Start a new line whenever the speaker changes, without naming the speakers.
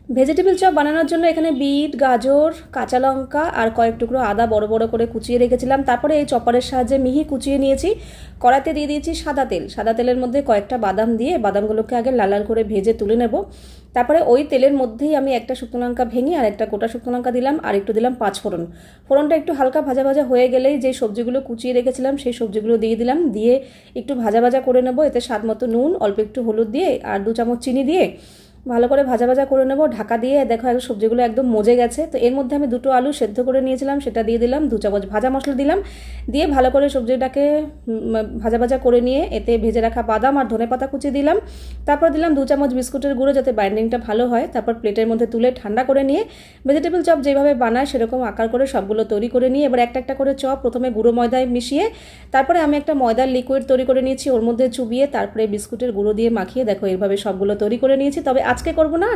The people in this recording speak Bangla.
ভেজিটেবল চপ বানানোর জন্য এখানে বিট, গাজর, কাঁচা লঙ্কা আর কয়েক টুকরো আদা বড় বড় করে কুচিয়ে রেখেছিলাম। তারপরে এই চপারের সাহায্যে মিহি কুচিয়ে নিয়েছি। কড়াইতে দিয়ে দিয়েছি সাদা তেল। সাদা তেলের মধ্যে কয়েকটা বাদাম দিয়ে বাদামগুলোকে আগে লাল লাল করে ভেজে তুলে নেব। তারপরে ওই তেলের মধ্যেই আমি একটা শুকনো লঙ্কা ভেঙে আর একটা গোটা শুকনো লঙ্কা দিলাম, আর একটু দিলাম পাঁচফোড়ন। ফোড়নটা একটু হালকা ভাজা ভাজা হয়ে গেলেই যে সবজিগুলো কুচিয়ে রেখেছিলাম সেই সবজিগুলো দিয়ে দিলাম, দিয়ে একটু ভাজা ভাজা করে নেব। এতে স্বাদ মতো নুন, অল্প একটু হলুদ দিয়ে আর 2 চামচ চিনি দিয়ে ভালো করে ভাজা ভাজা করে নেব। ঢাকা দিয়ে দেখো সবজিগুলো একদম মজে গেছে। তো এর মধ্যে আমি 2টো আলু সেদ্ধ করে নিয়েছিলাম, সেটা দিয়ে দিলাম। 2 চামচ ভাজা মশলা দিলাম, দিয়ে ভালো করে সবজিটাকে ভাজা ভাজা করে নিয়ে এতে ভেজে রাখা বাদাম আর ধনেপাতা কুচি দিলাম। তারপর দিলাম 2 চামচ বিস্কুটের গুঁড়ো, যাতে বাইন্ডিংটা ভালো হয়। তারপর প্লেটের মধ্যে তুলে ঠান্ডা করে নিয়ে ভেজিটেবল চপ যেভাবে বানায় সেরকম আকার করে সবগুলো তৈরি করে নিয়ে এবার একটা একটা করে চপ প্রথমে গুঁড়ো ময়দায় মিশিয়ে, তারপরে আমি একটা ময়দার লিকুইড তৈরি করে নিয়েছি ওর মধ্যে চুবিয়ে, তারপরে বিস্কুটের গুঁড়ো দিয়ে মাখিয়ে দেখো এইভাবে সবগুলো তৈরি করে নিয়েছি। তবে আজকে করব না,